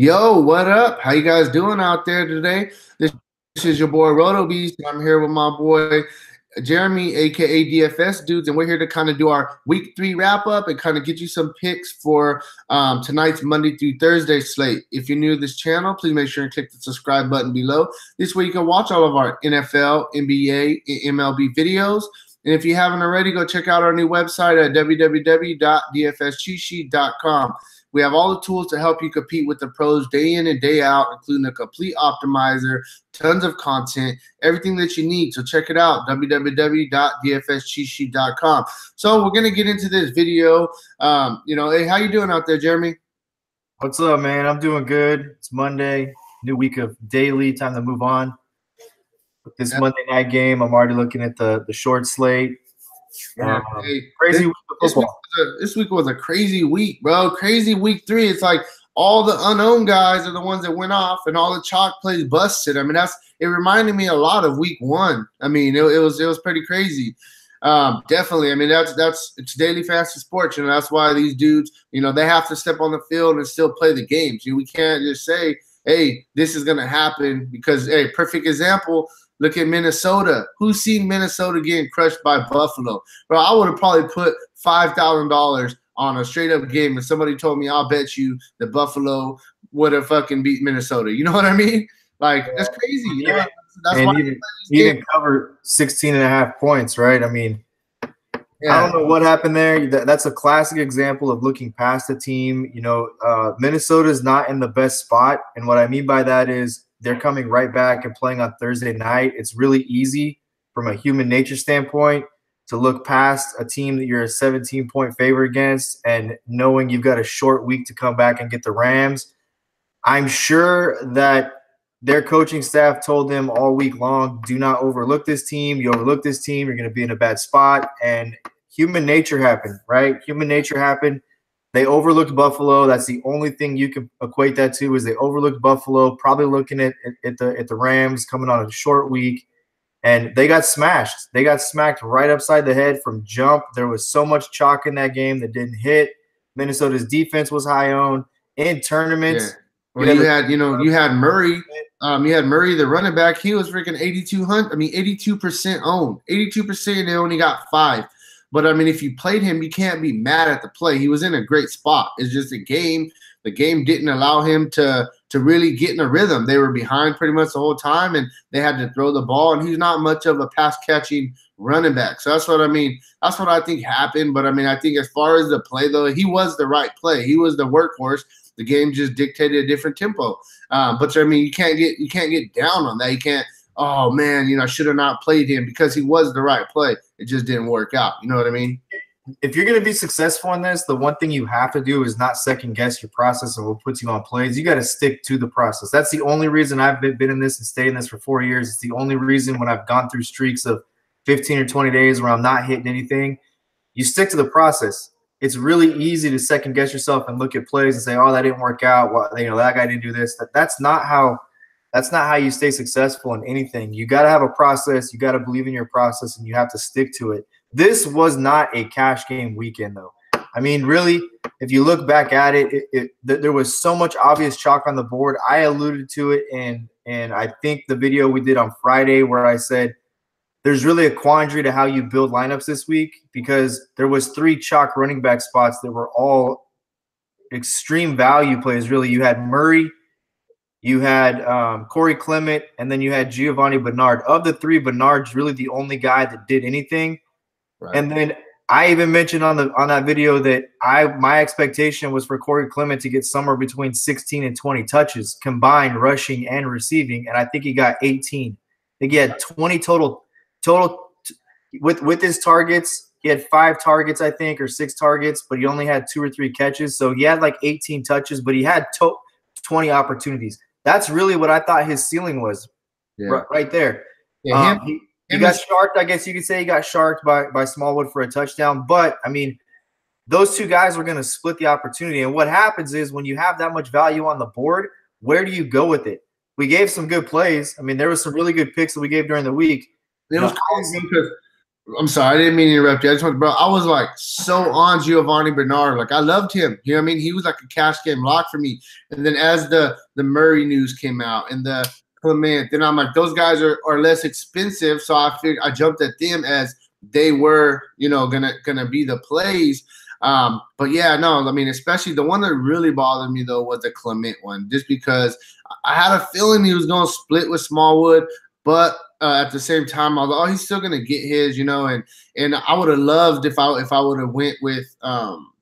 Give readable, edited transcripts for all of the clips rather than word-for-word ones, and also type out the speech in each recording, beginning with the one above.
Yo, what up? How you guys doing out there today? This is your boy Roto Beast, and I'm here with my boy Jeremy, aka DFS Dudes, and we're here to kind of do our week 3 wrap up and kind of get you some picks for tonight's Monday through Thursday slate. If you're new to this channel, please make sure and click the subscribe button below. This way you can watch all of our NFL, NBA, and MLB videos. And if you haven't already, go check out our new website at www.dfscheatsheet.com. We have all the tools to help you compete with the pros day in and day out, including a complete optimizer, tons of content, everything that you need. So check it out, www.dfscheatsheet.com. So we're going to get into this video. Hey, how you doing out there, Jeremy? What's up, man? I'm doing good. It's Monday, new week of daily, time to move on. This Monday night game, I'm already looking at the short slate. Crazy week of football. This week was a crazy week, bro. Crazy week 3. It's like all the unknown guys are the ones that went off, and all the chalk plays busted. I mean, it reminded me a lot of week 1. I mean, it was pretty crazy. Definitely. I mean, it's daily fantasy sports, that's why these dudes, they have to step on the field and still play the games. We can't just say, hey, this is gonna happen because, hey, perfect example. Look at Minnesota. Who's seen Minnesota getting crushed by Buffalo? Bro, I would have probably put $5,000 on a straight-up game if somebody told me, I'll bet you that Buffalo would have fucking beat Minnesota. You know what I mean? Like, that's crazy. That's why you didn't cover 16.5 points, right? I mean, yeah. I don't know what happened there. That's a classic example of looking past a team. Minnesota's not in the best spot, and what I mean by that is they're coming right back and playing on Thursday night. It's really easy from a human nature standpoint to look past a team that you're a 17-point favorite against and knowing you've got a short week to come back and get the Rams. I'm sure that their coaching staff told them all week long, do not overlook this team. You overlook this team, you're going to be in a bad spot. And human nature happened, right? Human nature happened. They overlooked Buffalo. That's the only thing you can equate that to is they overlooked Buffalo, probably looking at the Rams coming on a short week, and they got smashed. They got smacked right upside the head from jump. There was so much chalk in that game that didn't hit. Minnesota's defense was high owned in tournaments. Yeah. Well, you had Murray. You had Murray, the running back. He was freaking 82% owned. 82%, and they only got 5. But, I mean, if you played him, you can't be mad at the play. He was in a great spot. It's just a game. The game didn't allow him to really get in a rhythm. They were behind pretty much the whole time, and they had to throw the ball. And he's not much of a pass-catching running back. So that's what I mean. That's what I think happened. But, I mean, I think as far as the play, though, he was the right play. He was the workhorse. The game just dictated a different tempo. But, I mean, you can't get down on that. You can't – oh, man, I should have not played him because he was the right play. It just didn't work out. You know what I mean? If you're going to be successful in this, the one thing you have to do is not second-guess your process and what puts you on plays. You got to stick to the process. That's the only reason I've been in this and stayed in this for 4 years. It's the only reason when I've gone through streaks of 15 or 20 days where I'm not hitting anything, you stick to the process. It's really easy to second-guess yourself and look at plays and say, oh, that didn't work out. Well, that guy didn't do this. That's not how you stay successful in anything. You got to have a process. You got to believe in your process, and you have to stick to it. This was not a cash game weekend, though. I mean, really, if you look back at it, there was so much obvious chalk on the board. I alluded to it, and I think the video we did on Friday where I said there's really a quandary to how you build lineups this week because there was 3 chalk running back spots that were all extreme value plays, really. You had Murray, you had Corey Clement, and then you had Giovanni Bernard. Of the 3, Bernard's really the only guy that did anything. Right. And then I even mentioned on that video that my expectation was for Corey Clement to get somewhere between 16 and 20 touches combined, rushing and receiving, and I think he got 18. I think he had 20 total with his targets. He had 5 targets, I think, or 6 targets, but he only had 2 or 3 catches. So he had like 18 touches, but he had 20 opportunities. That's really what I thought his ceiling was, right there. Yeah, he got sharked. I guess you could say he got sharked by Smallwood for a touchdown. But, I mean, those 2 guys were going to split the opportunity. And what happens is when you have that much value on the board, where do you go with it? We gave some good plays. I mean, there was some really good picks that we gave during the week. It was crazy because I'm sorry, I didn't mean to interrupt you. I just want to, bro. I was like so on Giovanni Bernard. Like I loved him. You know what I mean? He was like a cash game lock for me. And then as the Murray news came out and the Clement, then I'm like, those guys are less expensive. So I figured I jumped at them as they were, you know, gonna be the plays. But yeah, no, I mean, especially the one that really bothered me though was the Clement one, just because I had a feeling he was gonna split with Smallwood, but at the same time, I was like, oh, he's still gonna get his, you know, and I would have loved if I would have went with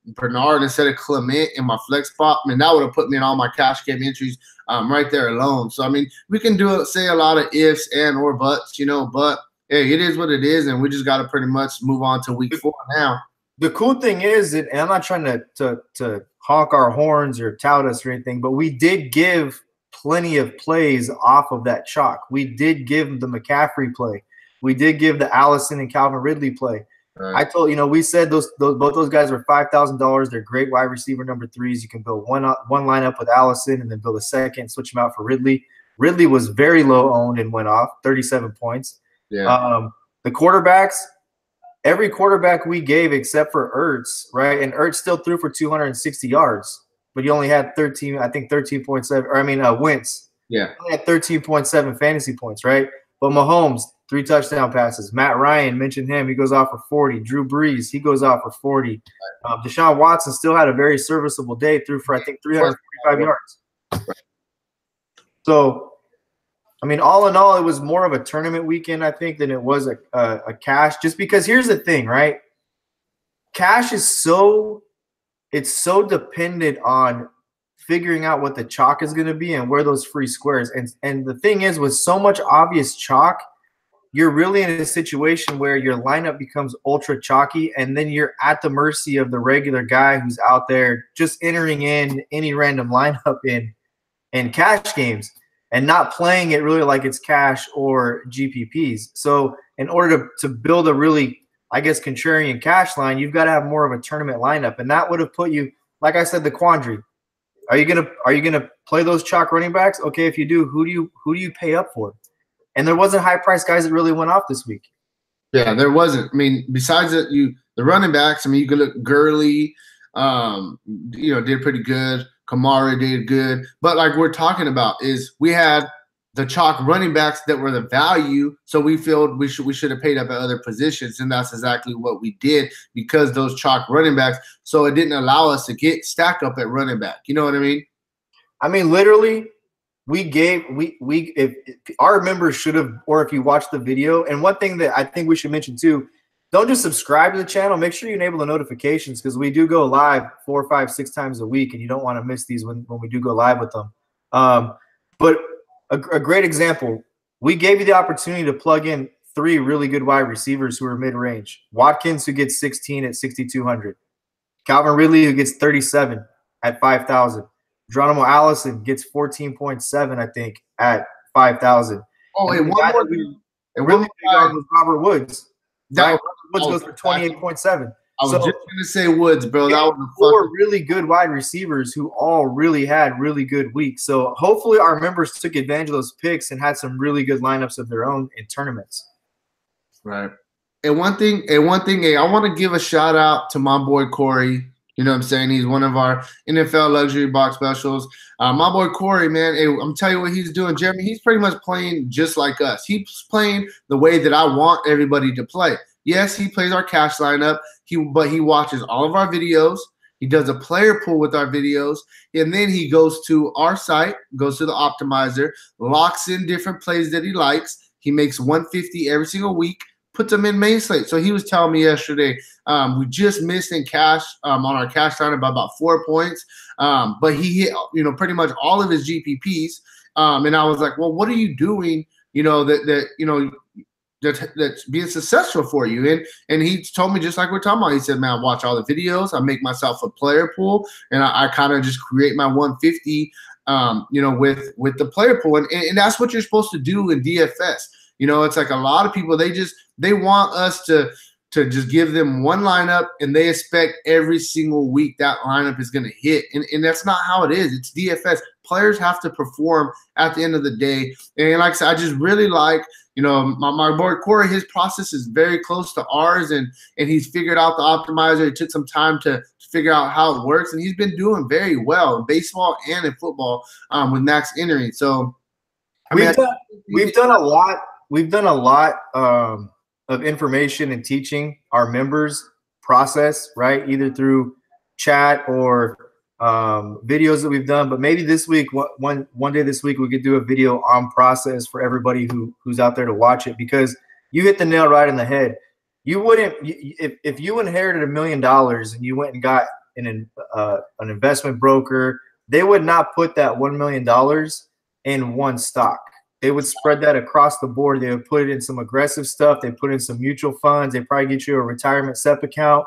Bernard instead of Clement in my flex spot. I mean, that would have put me in all my cash game entries right there alone. So I mean, we can say a lot of ifs and or buts, you know, but hey, it is what it is, and we just got to pretty much move on to week 4 now. The cool thing is that, and I'm not trying to honk our horns or tout us or anything, but we did give plenty of plays off of that chalk. We did give the McCaffrey play. We did give the Allison and Calvin Ridley play. Right. I told we said both those guys are $5,000. They're great wide receiver number 3s. You can build one lineup with Allison and then build a second, switch them out for Ridley. Ridley was very low owned and went off 37 points. Yeah. The quarterbacks, every quarterback we gave except for Ertz, right? And Ertz still threw for 260 yards. But he only had 13.7, or I mean, Wentz. Yeah. He only had 13.7 fantasy points, right? But Mahomes, 3 touchdown passes. Matt Ryan, mentioned him. He goes off for 40. Drew Brees, he goes off for 40. Deshaun Watson still had a very serviceable day, threw for, I think, 345 yards. So, I mean, all in all, it was more of a tournament weekend, I think, than it was a cash. Just because here's the thing, right? Cash is so – it's so dependent on figuring out what the chalk is going to be and where those free squares. And the thing is, with so much obvious chalk, you're really in a situation where your lineup becomes ultra chalky, and then you're at the mercy of the regular guy who's out there just entering in any random lineup in cash games and not playing it really like it's cash or GPPs. So in order to build a really, I guess, contrarian cash line, you've got to have more of a tournament lineup, and that would have put you, like I said, the quandary. Are you gonna play those chalk running backs? Okay, if you do, who do you pay up for? And there wasn't high price guys that really went off this week. Yeah, there wasn't. I mean, besides that, the running backs. I mean, you could look Gurley, did pretty good. Kamara did good, but like we're talking about is we had the chalk running backs that were the value, so we feel we should have paid up at other positions, and that's exactly what we did because those chalk running backs. So it didn't allow us to stack up at running back. You know what I mean? I mean, literally, if our members should have, or if you watch the video. And one thing that I think we should mention too, don't just subscribe to the channel. Make sure you enable the notifications because we do go live 4, 5, 6 times a week, and you don't want to miss these when we do go live with them. But a great example, we gave you the opportunity to plug in 3 really good wide receivers who are mid-range. Watkins, who gets 16 at 6,200. Calvin Ridley, who gets 37 at 5,000. Geronimo Allison gets 14.7, I think, at 5,000. Oh, and one more thing. And really big on was Robert Woods. Robert Woods goes for 28.7. I was just going to say Woods, bro. That was 4 really good wide receivers who all really had really good weeks. So hopefully our members took advantage of those picks and had some really good lineups of their own in tournaments. Right. And one thing, I want to give a shout out to my boy Corey. You know what I'm saying? He's one of our NFL luxury box specials. My boy Corey, man, hey, I'm telling you what he's doing, Jeremy. He's pretty much playing just like us. He's playing the way that I want everybody to play. Yes, he plays our cash lineup, but he watches all of our videos. He does a player pool with our videos, and then he goes to our site, goes to the optimizer, locks in different plays that he likes. He makes 150 every single week, puts them in main slate. So he was telling me yesterday, we just missed in cash on our cash lineup by about 4 points, but he hit pretty much all of his GPPs. And I was like, well, what are you doing? That's being successful for you. And he told me just like we're talking about. He said, man, I watch all the videos. I make myself a player pool, and I kind of just create my 150, with the player pool. And that's what you're supposed to do in DFS. It's like a lot of people, they want us to just give them one lineup, and they expect every single week that lineup is going to hit. And that's not how it is. It's DFS. Players have to perform at the end of the day. And like I said, I just really like You know, my boy Corey, his process is very close to ours, and he's figured out the optimizer. It took some time to figure out how it works, and he's been doing very well in baseball and in football with max entering. So we've done a lot. We've done a lot of information and teaching our members process, right? Either through chat or videos that we've done. But maybe this week, one day this week, we could do a video on process for everybody who's out there to watch it, because you hit the nail right in the head. You wouldn't, if you inherited $1 million and you went and got an investment broker, they would not put that $1 million in one stock. They would spread that across the board. They would put it in some aggressive stuff. They put in some mutual funds. They probably get you a retirement SEP account,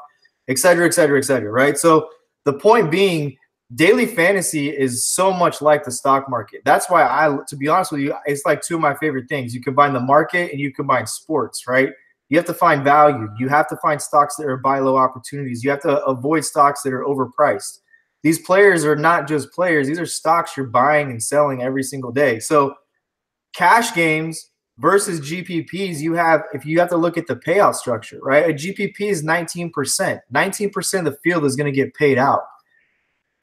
et cetera, et cetera, et cetera, right? So the point being, daily fantasy is so much like the stock market. That's why to be honest with you, it's like two of my favorite things. You combine the market and you combine sports, right? You have to find value. You have to find stocks that are buy low opportunities. You have to avoid stocks that are overpriced. These players are not just players. These are stocks you're buying and selling every single day. So cash games versus GPPs, if you have to look at the payout structure, right? A GPP is 19%. 19% of the field is going to get paid out.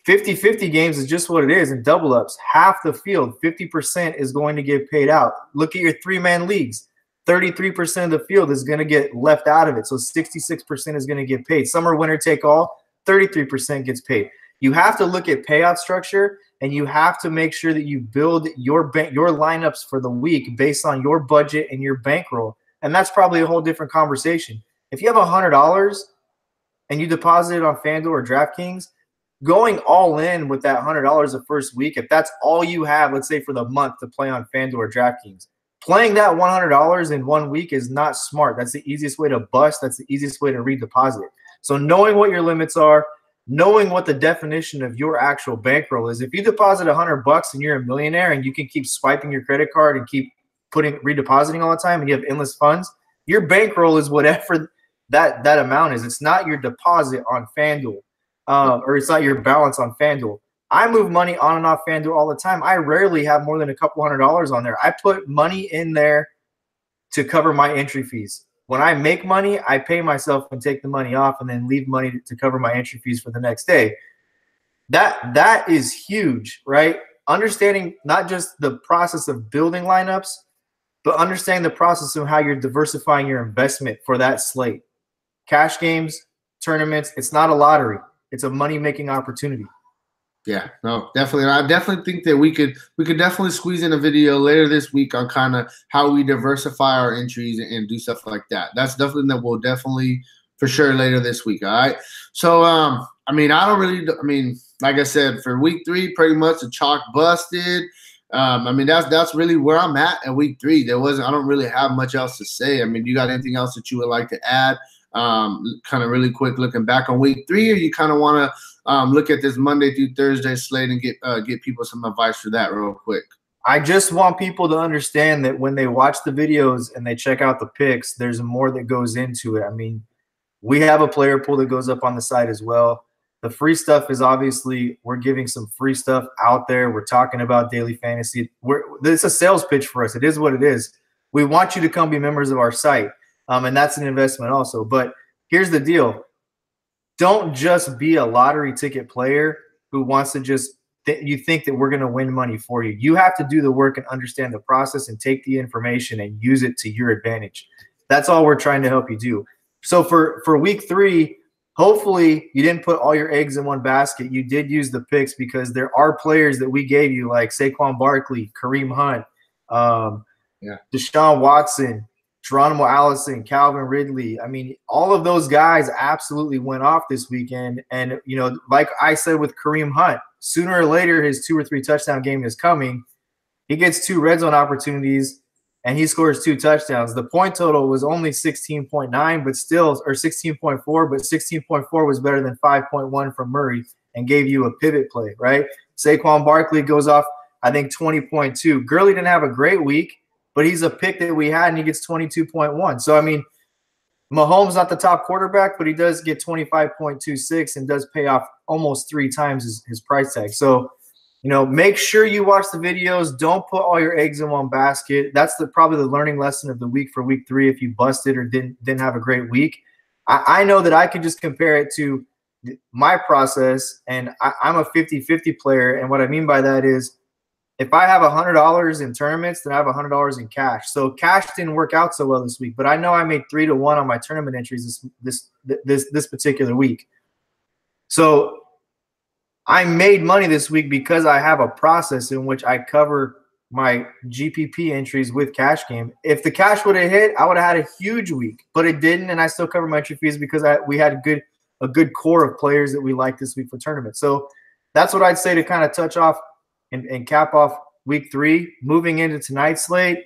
50-50 games is just what it is. In double ups, half the field, 50% is going to get paid out. Look at your 3-man leagues. 33% of the field is going to get left out of it. So 66% is going to get paid. Some are winner take all, 33% gets paid. You have to look at payout structure, and you have to make sure that you build your lineups for the week based on your budget and your bankroll. And that's probably a whole different conversation. If you have $100 and you deposit it on FanDuel or DraftKings, going all in with that $100 the first week, if that's all you have, let's say for the month to play on FanDuel or DraftKings, playing that $100 in 1 week is not smart. That's the easiest way to bust. That's the easiest way to redeposit. So knowing what your limits are, knowing what the definition of your actual bankroll is. If you deposit $100 and you're a millionaire and you can keep swiping your credit card and keep redepositing all the time and you have endless funds, your bankroll is whatever that amount is. It's not your deposit on FanDuel, or it's not your balance on FanDuel. I move money on and off FanDuel all the time. I rarely have more than a couple $100s on there. I put money in there to cover my entry fees. When I make money, I pay myself and take the money off and then leave money to cover my entry fees for the next day. That is huge, right? Understanding not just the process of building lineups, but understanding the process of how you're diversifying your investment for that slate. Cash games, tournaments, it's not a lottery. It's a money-making opportunity. Yeah, no, definitely. I definitely think that we could definitely squeeze in a video later this week on kind of how we diversify our entries and do stuff like that. That's definitely that we'll definitely for sure later this week. All right. So I mean, like I said, for week 3, pretty much the chalk busted. I mean, that's really where I'm at week 3. I don't really have much else to say. I mean, you got anything else that you would like to add? Kind of really quick looking back on week 3, or you kind of want to look at this Monday through Thursday slate and get people some advice for that real quick? I just want people to understand that when they watch the videos and they check out the picks, there's more that goes into it. I mean, we have a player pool that goes up on the site as well. The free stuff is obviously we're giving some free stuff out there. We're talking about daily fantasy. It's a sales pitch for us. It is what it is. We want you to come be members of our site, and that's an investment also. But here's the deal. Don't just be a lottery ticket player who wants to just you think that we're going to win money for you. You have to do the work and understand the process and take the information and use it to your advantage. That's all we're trying to help you do. So for week 3, hopefully you didn't put all your eggs in one basket. You did use the picks because there are players that we gave you like Saquon Barkley, Kareem Hunt, Deshaun Watson, Geronimo Allison, Calvin Ridley. I mean, all of those guys absolutely went off this weekend. And, you know, like I said with Kareem Hunt, sooner or later his 2 or 3 touchdown game is coming. He gets 2 red zone opportunities and he scores 2 touchdowns. The point total was only 16.9, but still, or 16.4, but 16.4 was better than 5.1 from Murray and gave you a pivot play, right? Saquon Barkley goes off, I think, 20.2. Gurley didn't have a great week, but he's a pick that we had, and he gets 22.1. So, I mean, Mahomes not the top quarterback, but he does get 25.26 and does pay off almost 3 times his price tag. So, make sure you watch the videos. Don't put all your eggs in one basket. That's probably the learning lesson of the week for week 3 if you busted or didn't have a great week. I know that I can just compare it to my process, and I'm a 50-50 player. And what I mean by that is if I have $100 in tournaments, then I have $100 in cash. So cash didn't work out so well this week, but I know I made 3-1 on my tournament entries this particular week. So I made money this week because I have a process in which I cover my GPP entries with cash game. If the cash would have hit, I would have had a huge week, but it didn't, and I still cover my entry fees because we had a good core of players that we like this week for tournaments. So that's what I'd say to kind of touch off and cap off week 3. Moving into tonight's slate,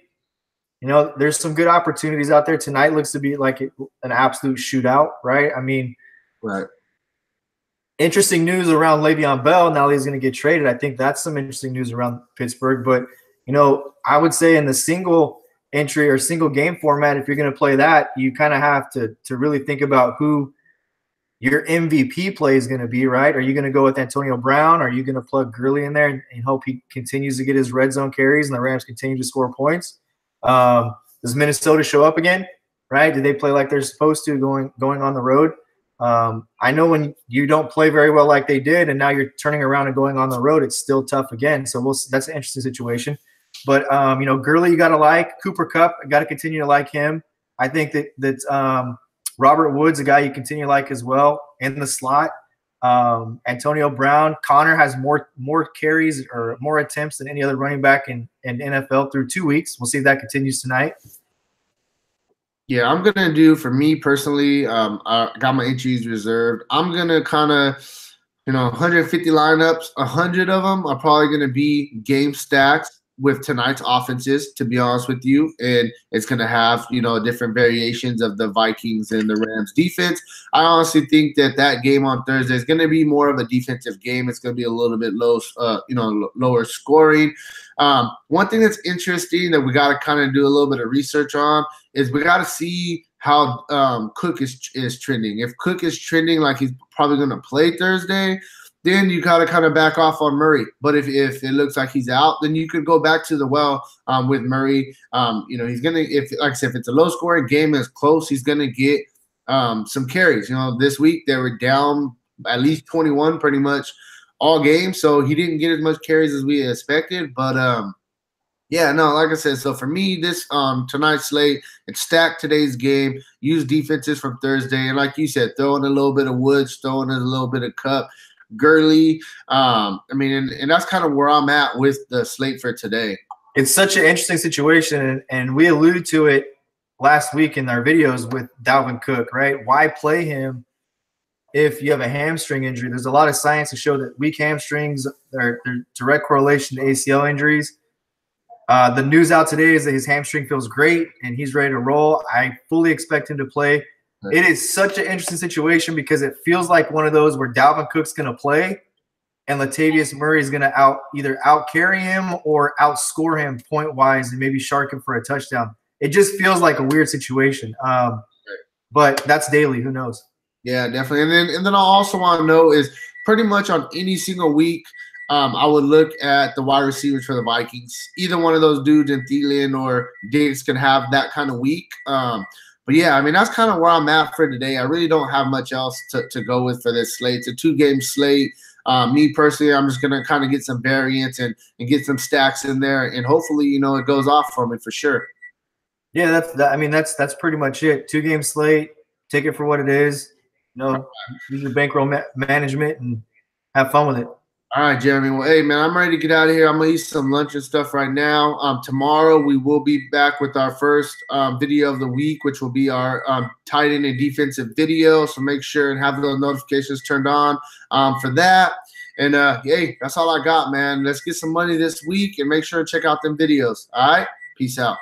there's some good opportunities out there. Tonight looks to be like an absolute shootout, right? I mean, right. Interesting news around Le'Veon Bell. Now he's going to get traded. I think that's some interesting news around Pittsburgh. But, I would say in the single entry or single game format, if you're going to play that, you kind of have to really think about who your MVP play is going to be, right? Are you going to go with Antonio Brown? Are you going to plug Gurley in there and hope he continues to get his red zone carries and the Rams continue to score points? Does Minnesota show up again, right? Do they play like they're supposed to going on the road? I know when you don't play very well like they did and now you're turning around and going on the road, it's still tough again. So that's an interesting situation. But, Gurley you got to like. Cooper Kupp, I got to continue to like him. I think that Robert Woods, a guy you continue to like as well in the slot. Antonio Brown. Connor has more carries or more attempts than any other running back in NFL through 2 weeks. We'll see if that continues tonight. Yeah, I'm going to do, for me personally, I got my entries reserved. I'm going to kind of, 150 lineups, 100 of them are probably going to be game stacks with tonight's offenses, to be honest with you. And it's going to have, different variations of the Vikings and the Rams defense. I honestly think that game on Thursday is going to be more of a defensive game. It's going to be a little bit lower scoring. One thing that's interesting that we got to kind of do a little bit of research on is we got to see how Cook is trending. If Cook is trending like he's probably going to play Thursday, then you got to kind of back off on Murray. But if it looks like he's out, then you could go back to the well with Murray. He's going to, if it's a low-scoring game that's close, he's going to get some carries. This week they were down at least 21 pretty much all game, so he didn't get as much carries as we expected. But, like I said, so for me, this tonight's slate, it's stacked today's game, use defenses from Thursday, and like you said, throw in a little bit of Woods, throw in a little bit of Kupp, Gurley. And that's kind of where I'm at with the slate for today. It's such an interesting situation, and we alluded to it last week in our videos with Dalvin Cook, right? Why play him if you have a hamstring injury? There's a lot of science to show that weak hamstrings are direct correlation to ACL injuries. The news out today is that his hamstring feels great and he's ready to roll. I fully expect him to play. It is such an interesting situation because it feels like one of those where Dalvin Cook's going to play and Latavius Murray is going to either out-carry him or outscore him point-wise and maybe shark him for a touchdown. It just feels like a weird situation. But that's daily. Who knows? Yeah, definitely. And then I also want to know is pretty much on any single week, I would look at the wide receivers for the Vikings. Either one of those dudes in Thielen or Diggs can have that kind of week. But yeah, that's kind of where I'm at for today. I really don't have much else to go with for this slate. It's a 2-game slate. Me personally, I'm just gonna kind of get some variance and get some stacks in there, and hopefully, it goes off for me for sure. Yeah, that's pretty much it. 2-game slate. Take it for what it is. Use your bankroll management and have fun with it. All right, Jeremy. Well, hey, man, I'm ready to get out of here. I'm going to eat some lunch and stuff right now. Tomorrow, we will be back with our first video of the week, which will be our tight end and defensive video. So make sure and have those notifications turned on for that. And, hey, that's all I got, man. Let's get some money this week and make sure to check out them videos. All right? Peace out.